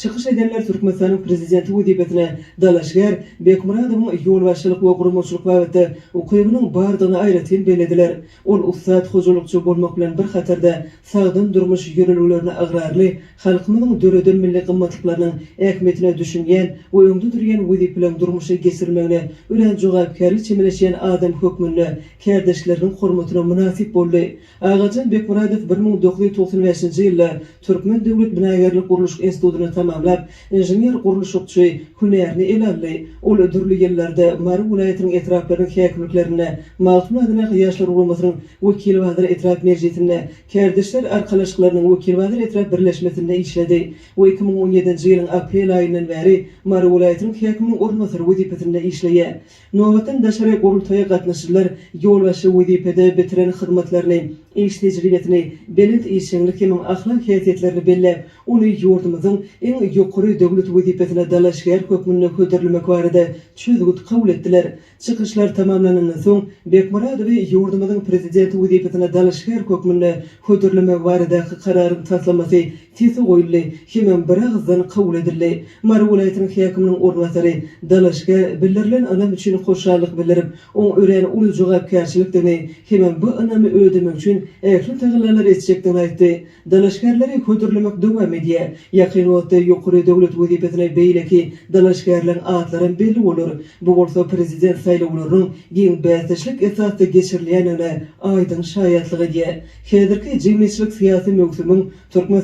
Çıkış edenler Türkmenistan'ın prezidenti vazifetine dalaşgar Bekmuradov'un yol başçılık ve kurulmuşluk vaqtida ukuyumunun bardığını ayrıtın belediler. Ol ustad huzurlukçu bolmak bilen bir hatarda sağdan durmuş yürülülerini agrarlı, halkımızın dörödön milli qımmatlıklarının ehmetine düşüngen ve ömdü durgen vazifelen durmuşu geçirmegine üren jogapkarlık çemeleşen adam hükmünü kardeşlerinin hormatına münasip boldu. Ağacan Bekmuradov 1995 yılda Türkmen Devlet Binagarlık Quruluş Enstitüsü'nü tamamlap, injener quruluşçu hünerini elalli. Ol ödürlü yıllarda Marı vilayetinin etraflarının hakimliklerine, Maltun adına yaşlar urumasının vekil vadir etraf meclisine, kardeşler arkadaşlarının vekil vadir etraf birleşmesinde işledi. Ve 2017 yılın aprel ayından beri Marı vilayetinin hakiminin ormasır vazifesinde işleye. Novatın daşarı qurultaya qatnaşırlar, yol başı vazifede bitiren hizmetlerini, iş tecrübetini, belirli işçilik hem ahlak hayatiyetlerini bellep, onu yurdumuzun en yukarı devlet vazifesine dalaşgar hükmünü kötürülmek varida çözgüt kabul ettiler. Çıkışlar tamamlanandan soň Bekmuradov yurdumuzun prezidenti vazifesine dalaşgar hükmünü kötürülmek varida kararın taslaması tesi goýuldy, hemen bir ağızdan kabul edildi. Marı vilayetinin hakiminin ornatary dalaşgar bildirilen anam üçin hoşallyk bildirip, on ören uly jogapkarçylykdyny hemen bu anamy ödemek üçin ähli tagylarlar etjekdigini aýtdy. Dalaşgarlary kötürülmek dowam edýär. Ýakyn wagtda ýokary döwlet wazifesine beýleki dalaşgarlaryň atlaryň belli bolar. Bu bolsa prezident saýlawlarynyň giň bäsleşlik esasda geçirilýänine aýdyň şaýatlygy diýär. Häzirki jemgyýetçilik syýasy mögsümüň Türkmen